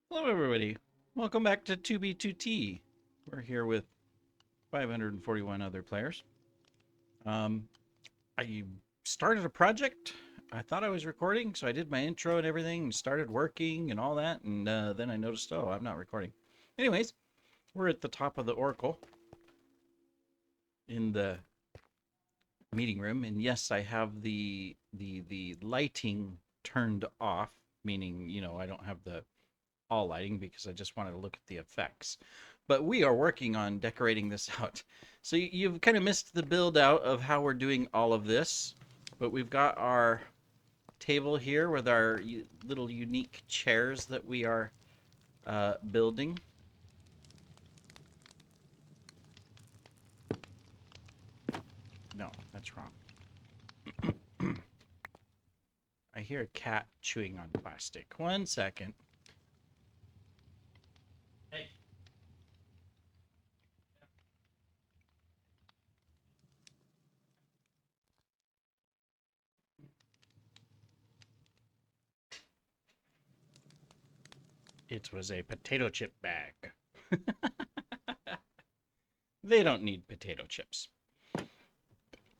Hello, everybody. Welcome back to 2B2T. We're here with 541 other players. Um, I started a project. I thought I was recording, so I did my intro and everything and started working and all that. And then I noticed, oh, I'm not recording. Anyways, we're at the top of the Oracle in the meeting room. And yes, I have the lighting turned off, meaning, I don't have the all lighting because I just wanted to look at the effects. But we are working on decorating this out. So you've kind of missed the build out of how we're doing all of this. But we've got our table here with our little unique chairs that we are building. No, that's wrong. I hear a cat chewing on plastic. 1 second. Hey. It was a potato chip bag. They don't need potato chips. All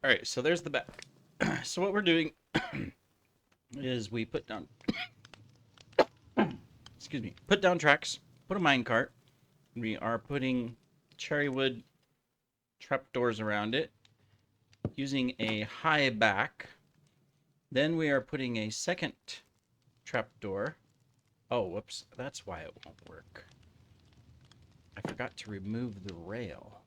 right, so there's the bag. So what we're doing is we put down, excuse me, put down tracks, put a mine cart. We are putting cherry wood trapdoors around it using a high back. Then we are putting a second trapdoor. Oh, whoops, that's why it won't work. I forgot to remove the rail.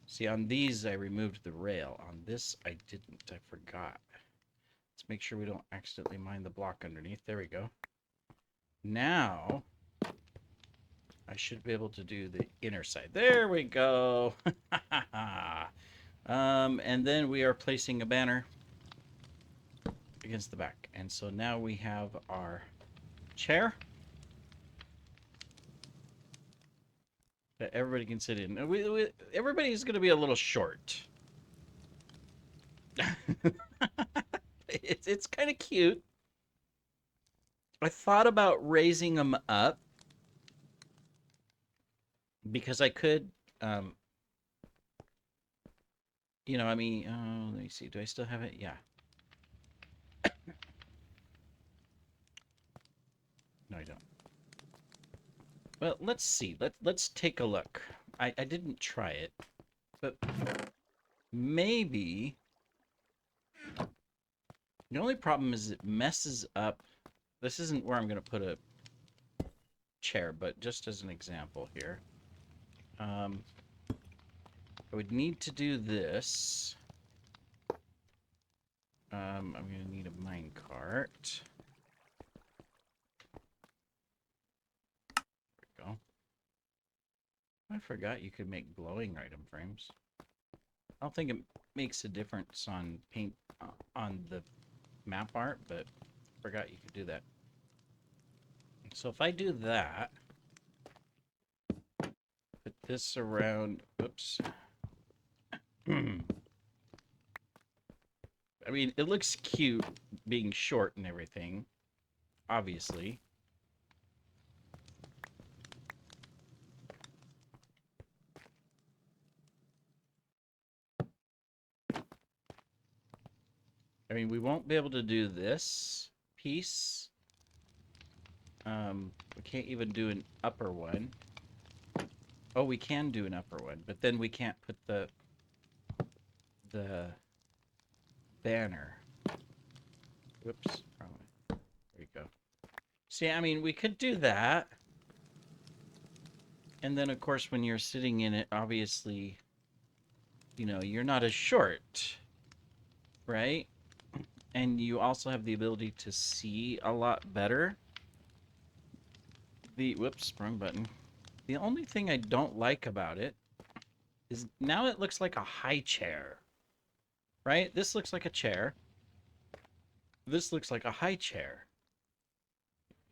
See, on these I removed the rail. On this I didn't. I forgot. Let's make sure we don't accidentally mine the block underneath. There we go. Now I should be able to do the inner side. There we go. And then we are placing a banner against the back. And so now we have our chair that everybody can sit in. Everybody's going to be a little short. It's kind of cute. I thought about raising them up because I could, um, I mean, let me see. Do I still have it? Yeah. No, I don't. Well, let's see. Let's take a look. I didn't try it, but maybe the only problem is it messes up. This isn't where I'm going to put a chair, but just as an example here, I would need to do this. I'm going to need a mine cart. There we go. I forgot you could make glowing item frames. I don't think it makes a difference on paint on the map art, but I forgot you could do that. So if I do that, put this around, oops. I mean, it looks cute being short and everything, obviously. I mean, we won't be able to do this piece. We can't even do an upper one. Oh, we can do an upper one, but then we can't put the banner. Whoops, wrong way. There you go. See, I mean, we could do that. And then, of course, when you're sitting in it, obviously, you're not as short, right? And you also have the ability to see a lot better. Whoops, wrong button. The only thing I don't like about it is now it looks like a high chair, right? This looks like a chair. This looks like a high chair.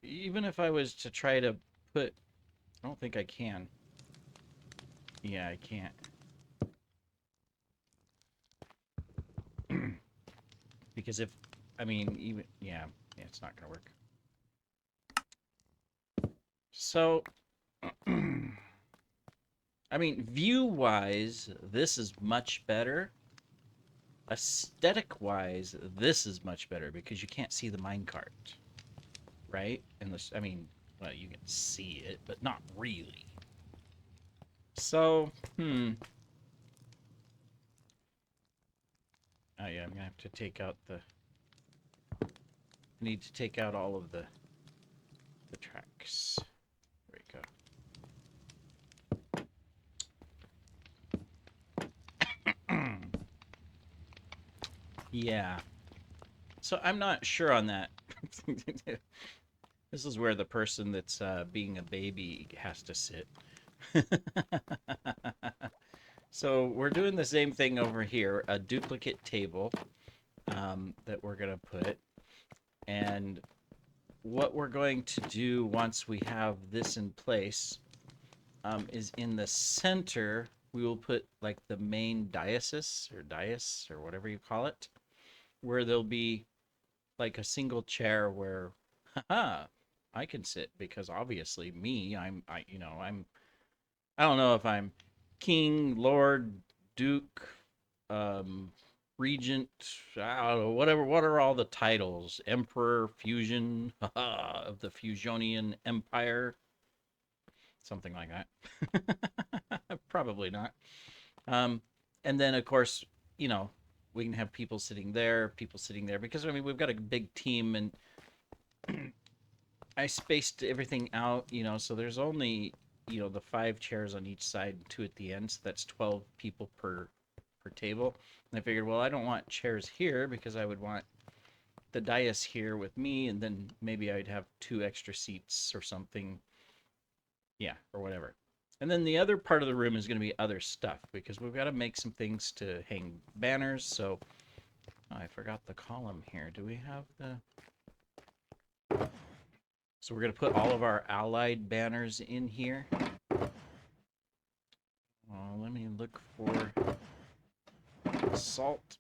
Even if I was to try to put, I don't think I can. Yeah, I can't. Because if, I mean, even, yeah, it's not going to work. So, I mean, view-wise, this is much better. Aesthetic-wise, this is much better because you can't see the minecart, right? And this, I mean, well, you can see it, but not really. So, oh yeah, I'm gonna have to take out the. I need to take out all of the tracks. There we go. Yeah. So I'm not sure on that. This is where the person that's being a baby has to sit. So we're doing the same thing over here, a duplicate table that we're going to put. And what we're going to do once we have this in place is in the center, we will put like the main dais or whatever you call it, where there'll be like a single chair where, haha, I can sit because obviously me, I don't know if I'm king, lord, duke, regent, I don't know, whatever. What are all the titles? Emperor, fusion, of the Fusionian Empire, something like that. Probably not. Um, and then of course, you know, we can have people sitting there, because I mean we've got a big team, and I spaced everything out, so there's only, the 5 chairs on each side, and 2 at the end, so that's 12 people per table. And I figured, well, I don't want chairs here because I would want the dais here with me, and then maybe I'd have 2 extra seats or something. Yeah, or whatever. And then the other part of the room is going to be other stuff because we've got to make some things to hang banners. So oh, I forgot the column here. Do we have the... So we're going to put all of our allied banners in here. Let me look for salt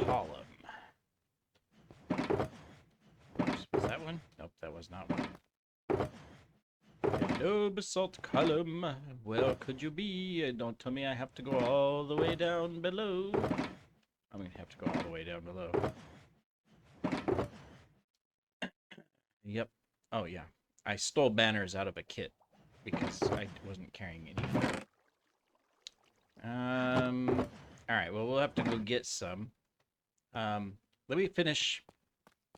column. Oops, was that one? Nope, that was not one. Hello, basalt column. Where could you be? Don't tell me I have to go all the way down below. I'm going to have to go all the way down below. Yep. Oh, yeah. I stole banners out of a kit because I wasn't carrying any. All right. Well, we'll have to go get some. Let me finish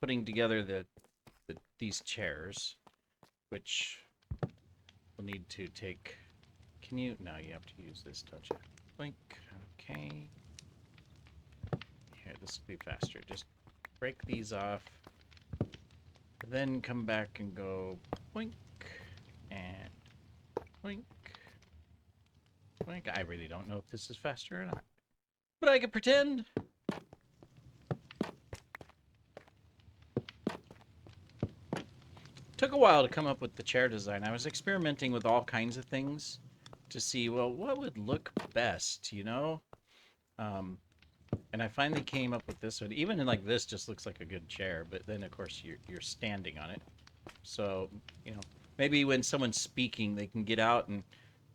putting together these chairs, which we'll need to take. Can you? No, you have to use this, don't you? Blink. Okay. Here, this will be faster. Just break these off. Then come back and go blink and blink. Blink. I really don't know if this is faster or not, but I can pretend. Took a while to come up with the chair design. I was experimenting with all kinds of things to see, well, what would look best, and I finally came up with this one. Even in like this, just looks like a good chair, but then of course you're standing on it. So maybe when someone's speaking, they can get out and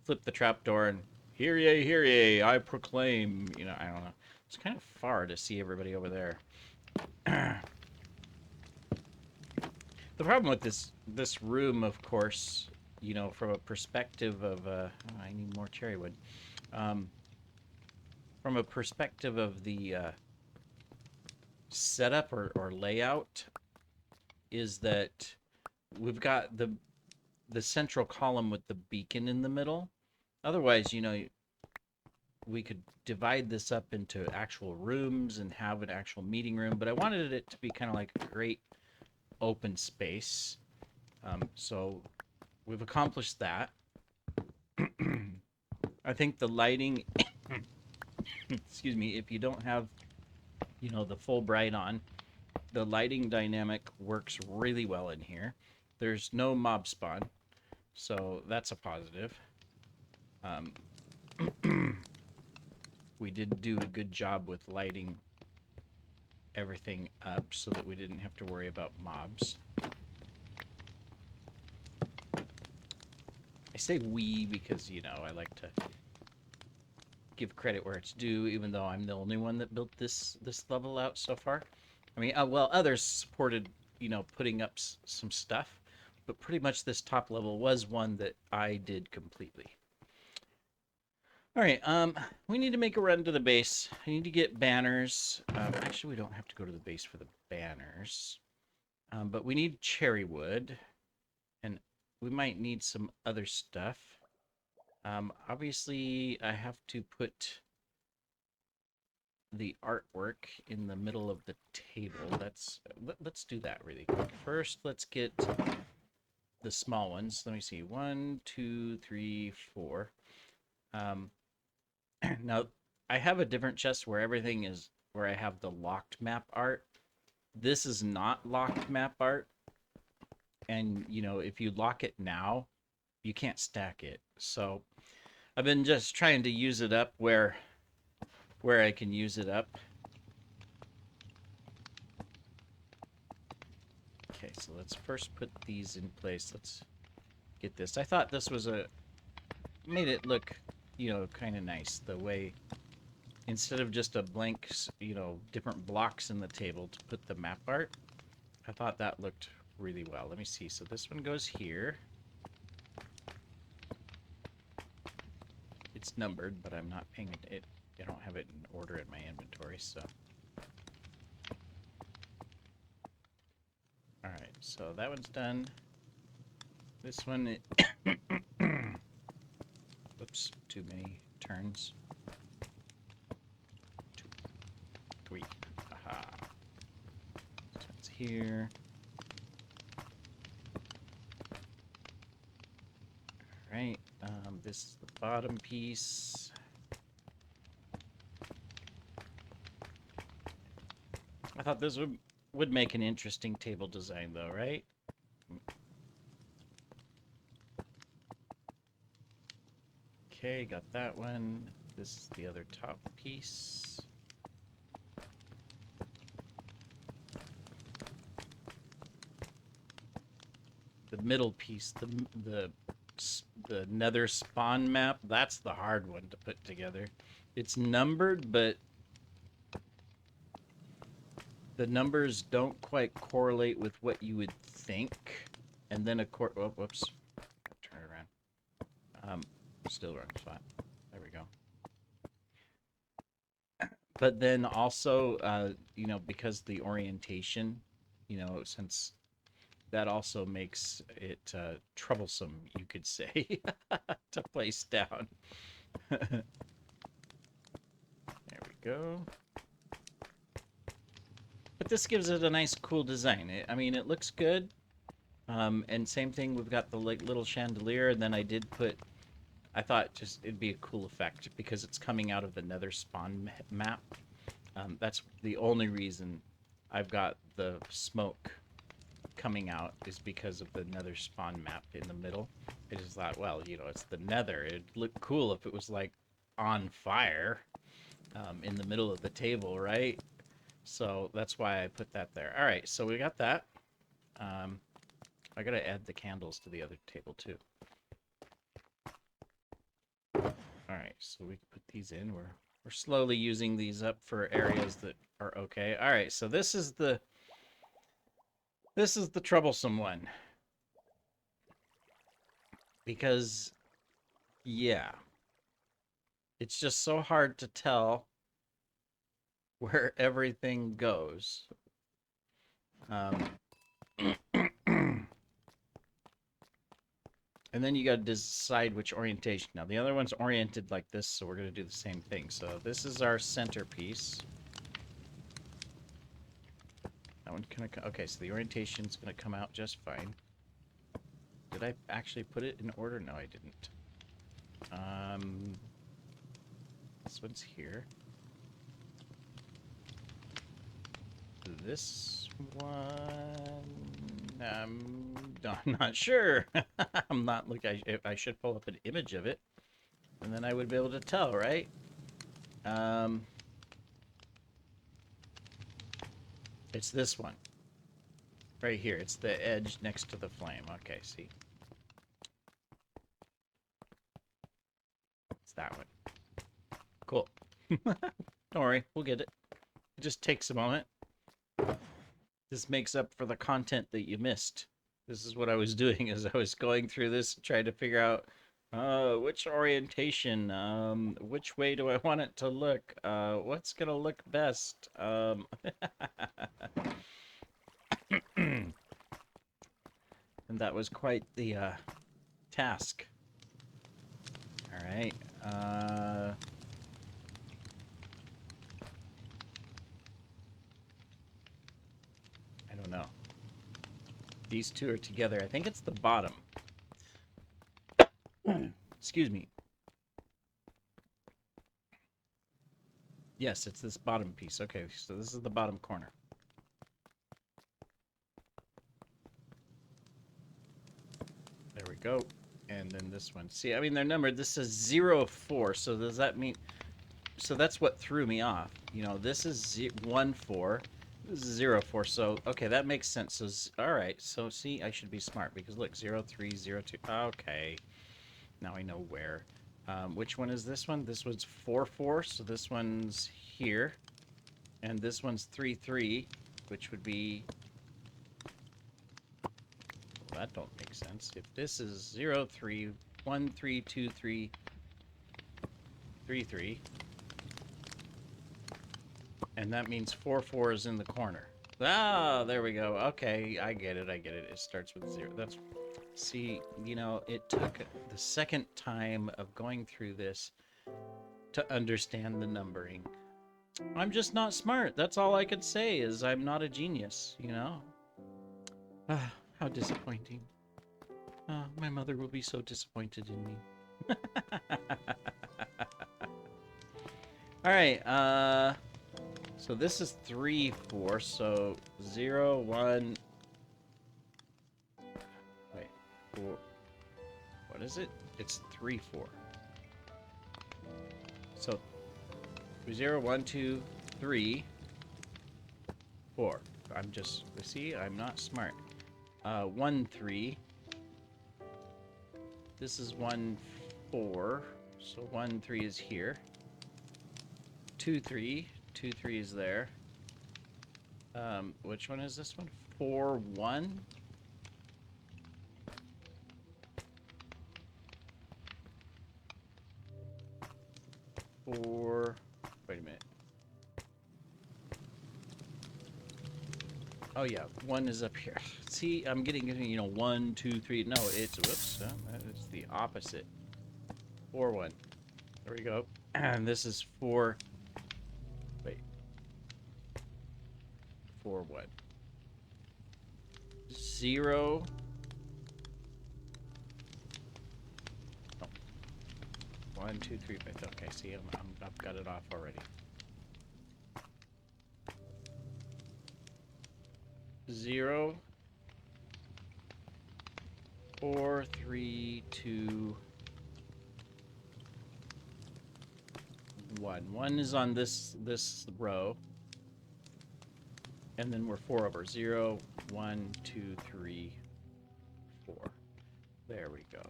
flip the trapdoor and hear ye, I proclaim. I don't know. It's kind of far to see everybody over there. The problem with this room, of course, from a perspective of I need more cherry wood. From a perspective of the setup or layout, is that we've got the central column with the beacon in the middle. Otherwise, we could divide this up into actual rooms and have an actual meeting room, but I wanted it to be kind of like a great open space. So we've accomplished that. I think the lighting, excuse me, if you don't have, the full bright on, the lighting dynamic works really well in here. There's no mob spawn, so that's a positive. We did do a good job with lighting everything up so that we didn't have to worry about mobs. say we because, you know, I like to give credit where it's due, even though I'm the only one that built this level out so far. I mean, well, others supported, you know, putting up some stuff, but pretty much this top level was one that I did completely. All right, we need to make a run to the base. I need to get banners. Actually, we don't have to go to the base for the banners, but we need cherry wood, and we might need some other stuff. Obviously, I have to put the artwork in the middle of the table. Let's do that really quick. First, let's get the small ones. Let me see. 1, 2, 3, 4. Now, I have a different chest where everything is where I have the locked map art. This is not locked map art. And, you know, if you lock it now, you can't stack it. So I've been just trying to use it up where I can use it up. Okay, so let's first put these in place. Let's get this. I thought this was made it look, you know, kind of nice. The way, instead of just a blank, you know, different blocks in the table to put the map art, I thought that looked really well. Let me see. So this one goes here. It's numbered, but I'm not paying it. I don't have it in order in my inventory, so. All right, so that one's done. This one, oops, too many turns. 2, 3, aha. This one's here. All right, this is the bottom piece. I thought this would make an interesting table design, though, right? Okay, got that one. This is the other top piece. The middle piece, the nether spawn map, that's the hard one to put together. It's numbered, but the numbers don't quite correlate with what you would think. And then, of course, oh, whoops. Turn it around. Still wrong spot. There we go. But then also, you know, because the orientation, you know, since that also makes it troublesome, you could say, to place down. There we go. But this gives it a nice, cool design. I mean, it looks good. And same thing, we've got the like little chandelier, and then I did put. I thought just it'd be a cool effect because it's coming out of the Nether spawn map. That's the only reason I've got the smoke coming out is because of the Nether spawn map in the middle. I just thought, well, you know, it's the Nether. It'd look cool if it was like on fire in the middle of the table, right? So that's why I put that there. All right, so we got that. I gotta add the candles to the other table too. All right, so we can put these in. We're slowly using these up for areas that are okay. All right, so this is the troublesome one. Because yeah, it's just so hard to tell where everything goes. And then you got to decide which orientation. Now, the other one's oriented like this, so we're going to do the same thing. So this is our centerpiece. That one's going to... Okay, so the orientation's going to come out just fine. Did I actually put it in order? No, I didn't. This one's here. This one... I'm not sure. I'm not looking. I should pull up an image of it, and then I would be able to tell, right? It's this one. Right here. It's the edge next to the flame. Okay, see. that one. Cool. Don't worry, we'll get it. It just takes a moment. This makes up for the content that you missed. This is what I was doing as I was going through this, trying to figure out which orientation, which way do I want it to look, what's gonna look best. And that was quite the task. All right. I don't know. These two are together. I think it's the bottom. Excuse me. Yes, it's this bottom piece. Okay, so this is the bottom corner. There we go. And then this one. See, I mean, they're numbered. This is 0, 4. So does that mean... So that's what threw me off. You know, this is 1, 4. This is 0, 4. So, okay, that makes sense. So, all right. So, see, I should be smart because, look, 0, 3, 0, 2. Okay. Now I know where. Which one is this one? This one's 4, 4. So this one's here. And this one's 3, 3, which would be... Well, that don't make sense. If this is 0, 3, 1, 3, 2, 3, 3, 3. And that means 4, 4 is in the corner. Ah, there we go. Okay, I get it. I get it. It starts with 0. That's... See, you know, it took the second time of going through this to understand the numbering. I'm just not smart. That's all I could say is I'm not a genius, you know? Ah, how disappointing. My mother will be so disappointed in me. Alright, so this is 3, 4, so 0, 1... Wait, 4... What is it? It's 3, 4. So 0, 1, 2, 3, 4. I'm just... See, I'm not smart. 1, 3. This is 1, 4. So 1, 3 is here. 2, 3. 2, 3 is there. Which one is this one? 4, 1. Four. Wait a minute. Oh yeah, 1 is up here. See, I'm getting, you know, 1, 2, 3. No, it's whoops. It's the opposite. 4, 1. There we go. And this is 4. Wait. 4, 1. 0. Oh. 1, 2, 3. Okay, see, I've got it off already. 0, 4, 3, 2, 1. 1 is on this row. And then we're 4 over. 0, 1, 2, 3, 4. There we go.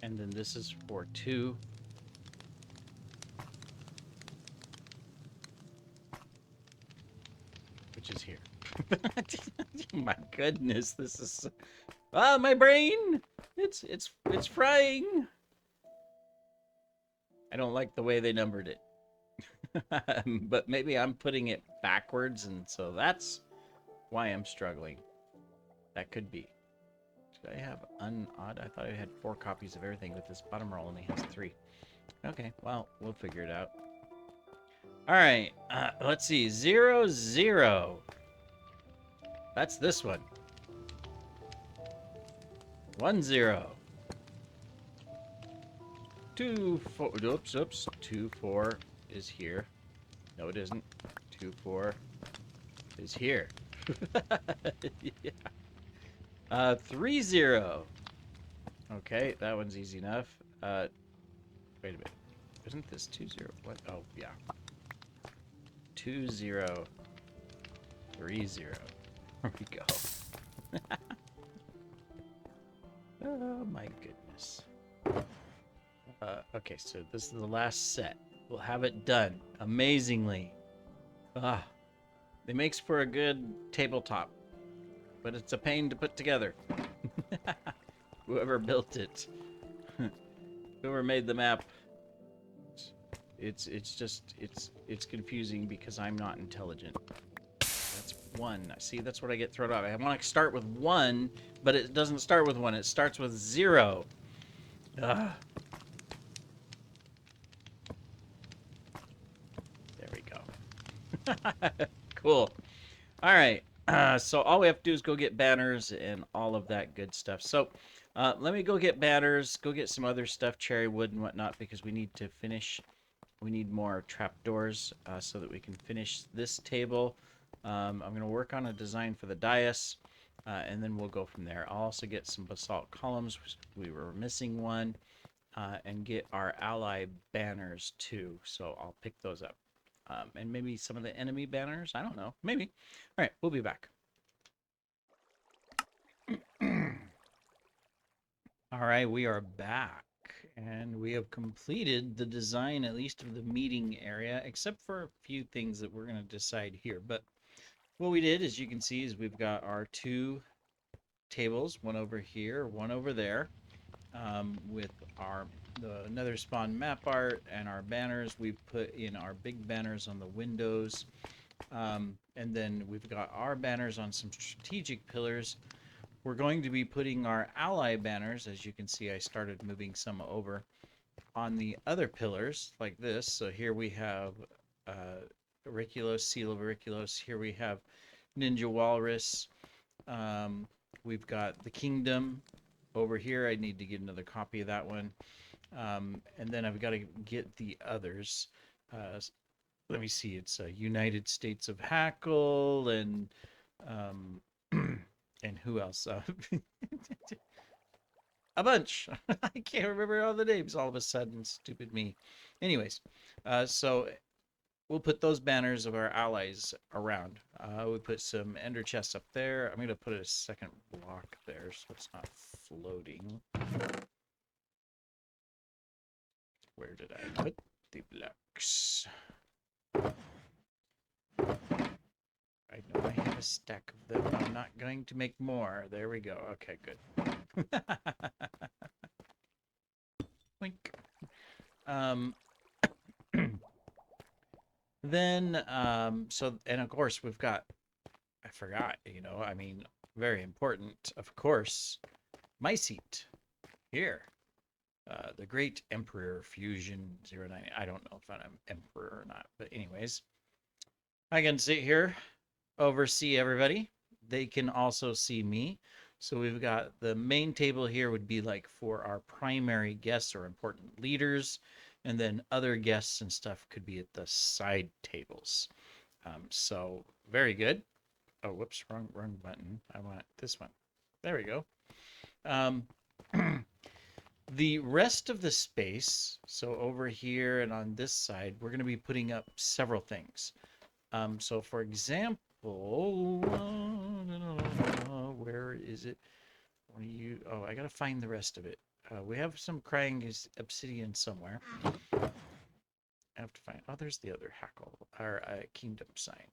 And then this is for 2. Which is here. My goodness, this is... Ah, my brain! It's frying! I don't like the way they numbered it. But maybe I'm putting it backwards, and so that's why I'm struggling. That could be. Did I have odd? I thought I had 4 copies of everything, but this bottom roll only has 3. Okay, well, we'll figure it out. Alright, let's see. 0, 0. That's this one. 1, 0. 2, 4. Oops. 2, 4 is here. No, it isn't. 2, 4 is here. Yeah. 3, 0. Okay, that one's easy enough. Wait a minute. Isn't this 2, 0? What? Oh, yeah. 2, 0. 3, 0. There we go. Oh, my goodness. Okay, so this is the last set. We'll have it done amazingly. Ah, it makes for a good tabletop, but it's a pain to put together. Whoever built it, whoever made the map, it's confusing because I'm not intelligent. That's one. See, that's what I get thrown off. I want to start with one, but it doesn't start with one. It starts with 0. Ugh. There we go. Cool. All right. So all we have to do is go get banners and all of that good stuff. So let me go get banners, go get some other stuff, cherry wood and whatnot, because we need to finish. We need more trapdoors so that we can finish this table. I'm going to work on a design for the dais, and then we'll go from there. I'll also get some basalt columns. We were missing one, and get our ally banners too. So I'll pick those up. And maybe some of the enemy banners. I don't know. Maybe. All right, we'll be back. All right, we are back. And we have completed the design, at least of the meeting area, except for a few things that we're going to decide here. But what we did, as you can see, is we've got our 2 tables, one over here, one over there, with the nether spawn map art and our banners. We've put in our big banners on the windows. And then we've got our banners on some strategic pillars. We're going to be putting our ally banners, as you can see, I started moving some over, on the other pillars, like this. So here we have Auriculos, Seal of Auriculos. Here we have Ninja Walrus. We've got the Kingdom over here. I need to get another copy of that one. And then I've got to get the others. Let me see. It's United States of Hackle and and who else? A bunch. I can't remember all the names all of a sudden. Stupid me. Anyways, so we'll put those banners of our allies around. We put some ender chests up there. I'm going to put a second block there so it's not floating. Where did I put the blocks? I know I have a stack of them. I'm not going to make more. There we go. Okay, good. Wink. Then, so, and of course, we've got, I forgot, I mean, very important, of course, my seat here. The Great Emperor Fusion 09. I don't know if I'm Emperor or not, but anyways, I can sit here, oversee everybody. They can also see me. So we've got the main table here would be like for our primary guests or important leaders, and then other guests and stuff could be at the side tables. So very good. Oh, whoops, wrong button. I want this one. There we go. The rest of the space, so over here and on this side, we're going to be putting up several things. So for example, where is it? Oh, I got to find the rest of it. We have some crying obsidian somewhere. I have to find, oh, there's the other hackle, or kingdom sign.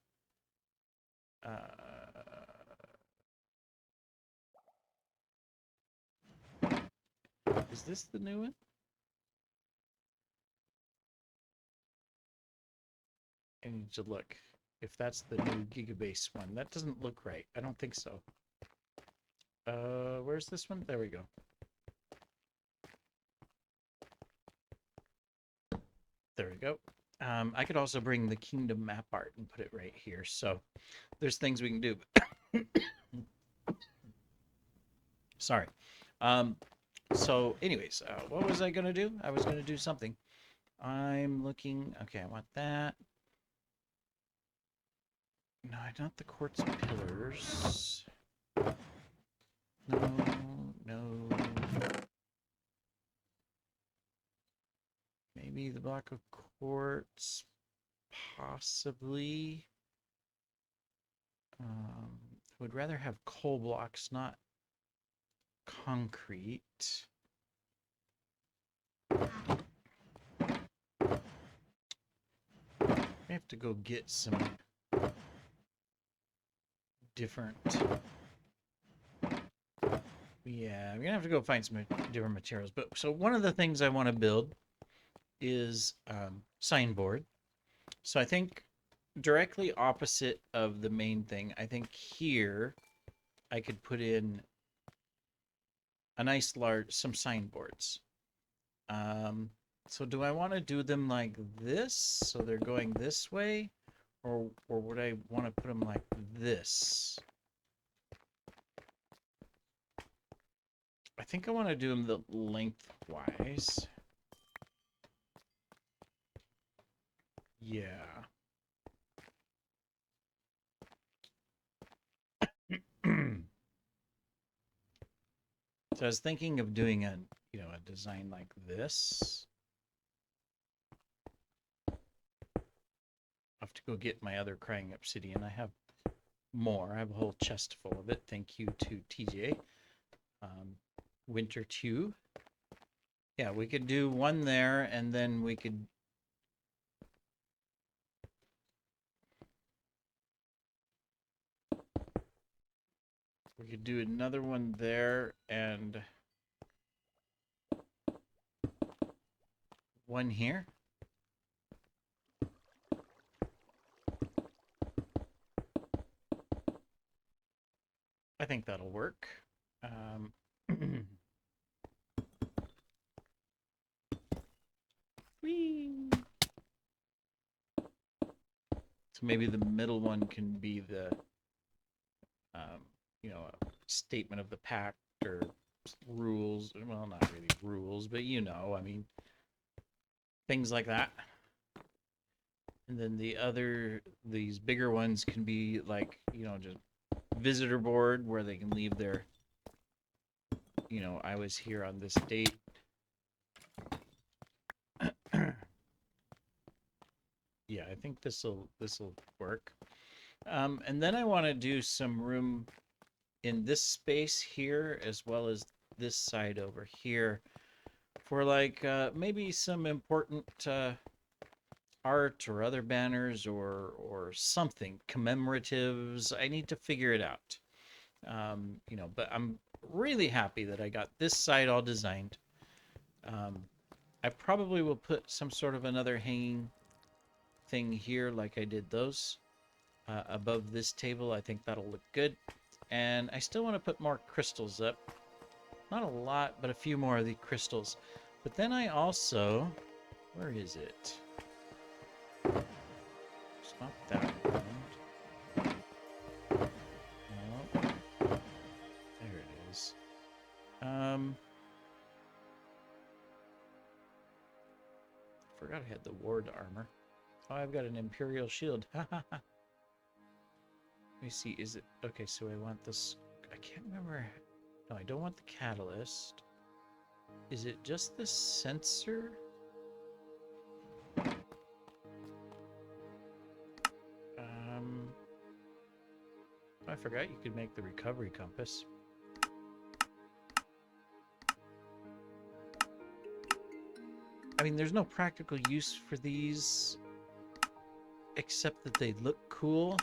Is this the new one? I need to look if that's the new gigabase one. That doesn't look right. I don't think so. Where's this one? There we go. There we go. I could also bring the kingdom map art and put it right here. So there's things we can do. Sorry. So anyways, what was I going to do? I was going to do something. I'm looking. Okay, I want that. No, not the quartz pillars. No. Maybe the block of quartz. Possibly. Would rather have coal blocks, not concrete. have to go get some different... Yeah, I'm gonna have to go find some different materials. But so one of the things I want to build is signboard. So I think directly opposite of the main thing, I think here I could put in a nice large, some signboards. So do I want to do them like this, so they're going this way, or would I want to put them like this? I think I want to do them the lengthwise. Yeah. So I was thinking of doing a design like this. I'll have to go get my other crying obsidian. I have more. I have a whole chest full of it. Thank you to TJ. Winter 2. Yeah, we could do one there, and then we could... We could do another one there, and one here. I think that'll work. Whee! So maybe the middle one can be the, a statement of the pact or rules. Well, not really rules, but I mean, things like that. And then these bigger ones can be like, just visitor board where they can leave their, I was here on this date. Yeah, I think this'll work. And then I want to do some room in this space here, as well as this side over here, for like maybe some important art or other banners or something, commemoratives. I need to figure it out. But I'm really happy that I got this side all designed. I probably will put some sort of another hanging thing here like I did those above this table. I think that'll look good. And I still want to put more crystals up. Not a lot, but a few more of the crystals. But then I also... Where is it? It's not that one. No. There it is. Forgot I had the ward armor. Oh, I've got an Imperial shield. Let me see, is it... Okay, so I want this... I can't remember... No, I don't want the catalyst. Is it just the sensor? I forgot you could make the recovery compass. I mean, there's no practical use for these except that they look cool,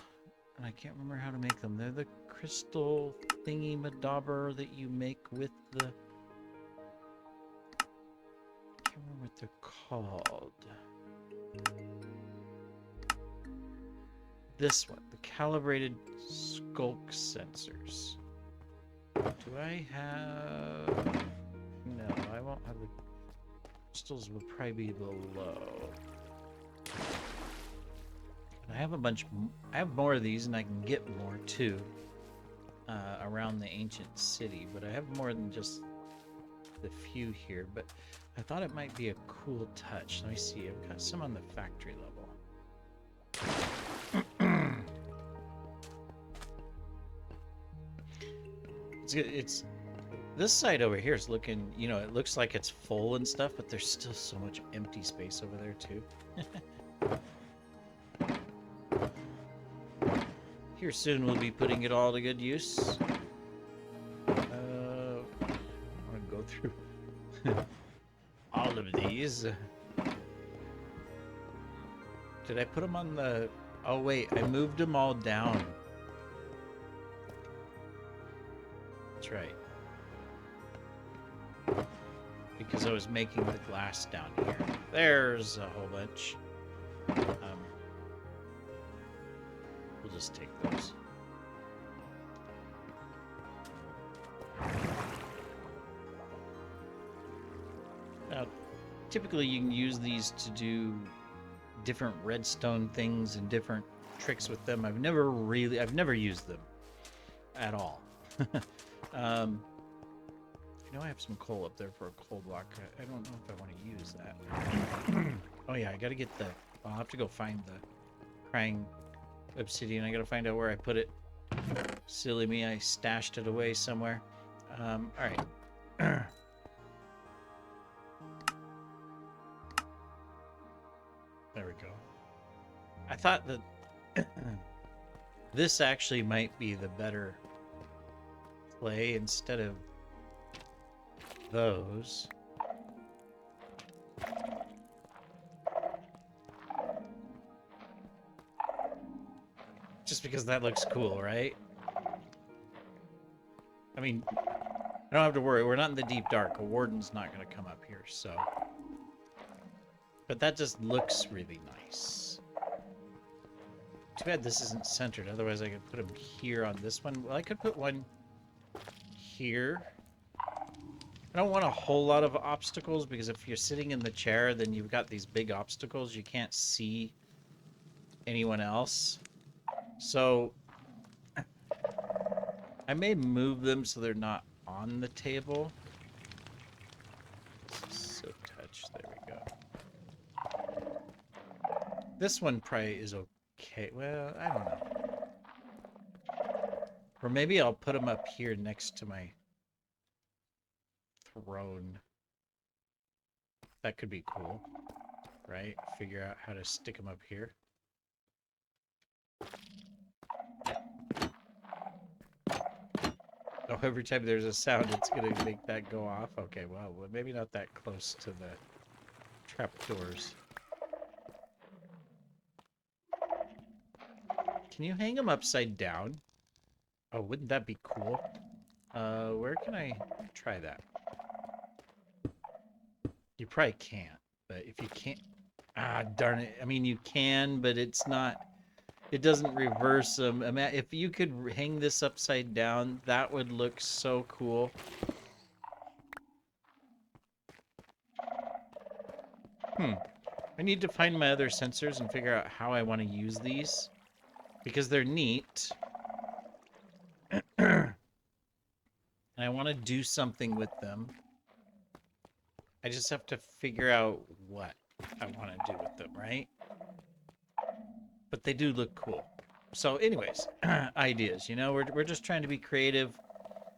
and I can't remember how to make them. They're the crystal thingy madobber that you make with the... I can't remember what they're called. This one, the calibrated skulk sensors. Do I have... No, I won't have the... Crystals will probably be below. I have a bunch... I have more of these, and I can get more, too. Around the ancient city, but I have more than just the few here. But I thought it might be a cool touch. Let me see. I've got some on the factory level. It's this side over here is looking, it looks like it's full and stuff, but there's still so much empty space over there too. Here soon we'll be putting it all to good use. I want to go through all of these. Did I put them on the... Oh, wait. I moved them all down. That's right. Because I was making the glass down here. There's a whole bunch. We'll just take those. Now, typically you can use these to do different redstone things and different tricks with them. I've never used them at all. I know I have some coal up there for a coal block. I don't know if I want to use that. Oh yeah, I gotta get the... I'll have to go find the crying obsidian. I gotta find out where I put it. Silly me, I stashed it away somewhere. Alright. There we go. I thought that this actually might be the better play instead of those. Just because that looks cool, right? I mean, I don't have to worry. We're not in the deep dark. A warden's not going to come up here, so... But that just looks really nice. Too bad this isn't centered. Otherwise, I could put them here on this one. Well, I could put one here. I don't want a whole lot of obstacles, because if you're sitting in the chair, then you've got these big obstacles. You can't see anyone else. So I may move them so they're not on the table. Silk touch, there we go. This one probably is okay. Well, I don't know. Or maybe I'll put them up here next to my throne. That could be cool, right? Figure out how to stick them up here. Oh, every time there's a sound, it's going to make that go off. Okay, well, maybe not that close to the trapdoors. Can you hang them upside down? Oh, wouldn't that be cool? Where can I try that? You probably can't, but if you can't... Ah, darn it. I mean, you can, but it's not... It doesn't reverse them. If you could hang this upside down, that would look so cool. I need to find my other sensors and figure out how I want to use these, because they're neat. And I want to do something with them. I just have to figure out what I want to do with them, right? But they do look cool. So anyways, ideas, you know, we're just trying to be creative,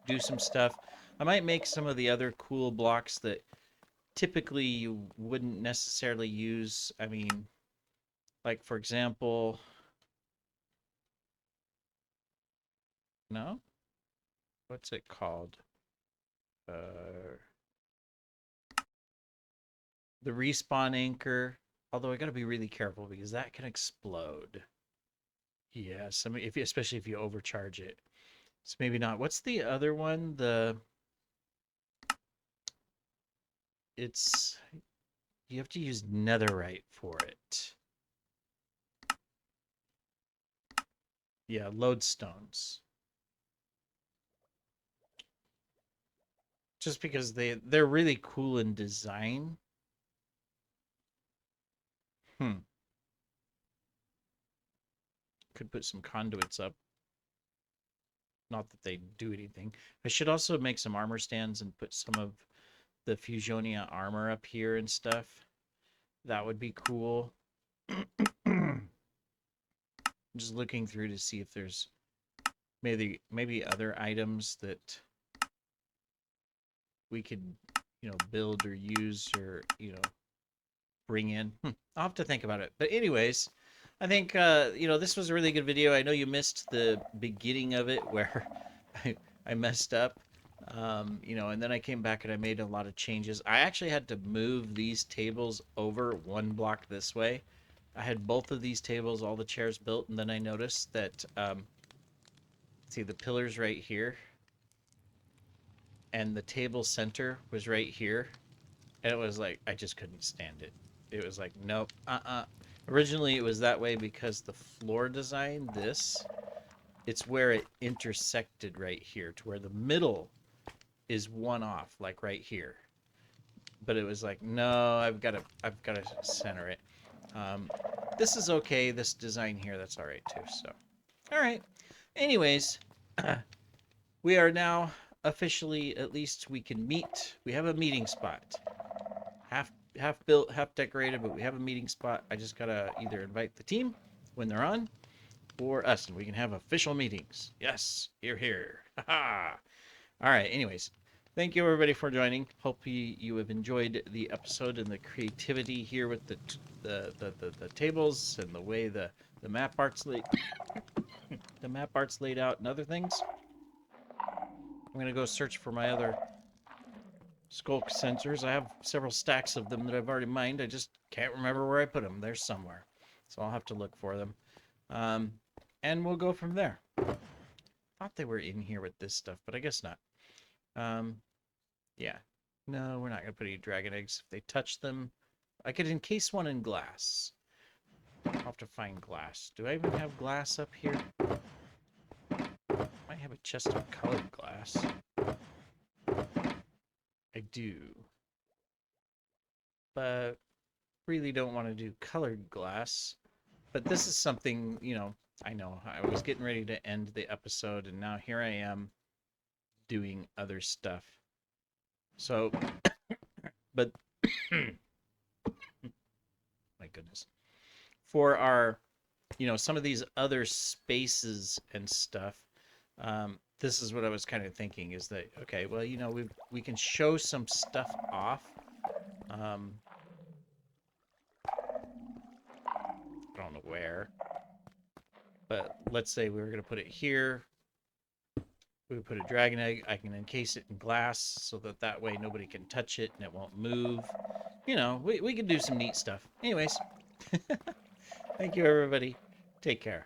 do some stuff. I might make some of the other cool blocks that typically you wouldn't necessarily use. I mean, like for example, no? What's it called? The respawn anchor. Although I gotta be really careful because that can explode. Yes, I mean, especially if you overcharge it. So maybe not. What's the other one? You have to use netherite for it. Yeah, lodestones. Just because they're really cool in design. Could put some conduits up. Not that they do anything. I should also make some armor stands and put some of the Fusionia armor up here and stuff. That would be cool. I'm just looking through to see if there's maybe other items that we could, you know, build or use or, you know, bring in. I'll have to think about it. But anyways, I think, you know, this was a really good video. I know you missed the beginning of it where I messed up, you know, and then I came back and I made a lot of changes. I actually had to move these tables over one block this way I had both of these tables, all the chairs built, and then I noticed that, see the pillars right here, and the table center was right here, and it was like, I just couldn't stand it. It was like, nope, Originally, it was that way because the floor design, it's where it intersected right here to where the middle is one off, like right here. But it was like, no, I've got to center it. This is okay. This design here, that's all right too. So, all right. Anyways, we are now officially, at least we can meet. We have a meeting spot. Half built, half decorated, but we have a meeting spot. I just gotta either invite the team when they're on, or us, and we can have official meetings. Yes, here. Ha. All right. Anyways, thank you everybody for joining. Hope you have enjoyed the episode and the creativity here with the tables and the way the map art's laid the map art's laid out and other things. I'm gonna go search for my other skulk sensors. I have several stacks of them that I've already mined. I just can't remember where I put them. They're somewhere, so I'll have to look for them. And we'll go from there. Thought they were in here with this stuff, but I guess not. Yeah. No, we're not going to put any dragon eggs. If they touch them, I could encase one in glass. I'll have to find glass. Do I even have glass up here? I have a chest of colored glass. I do. But really don't want to do colored glass. But this is something, I know. I was getting ready to end the episode, and now here I am doing other stuff. So, but, my goodness. For our, some of these other spaces and stuff, this is what I was kind of thinking is that, okay, well, we can show some stuff off. I don't know where, but let's say we were going to put it here. We would put a dragon egg. I can encase it in glass so that way nobody can touch it and it won't move. We can do some neat stuff. Anyways, thank you, everybody. Take care.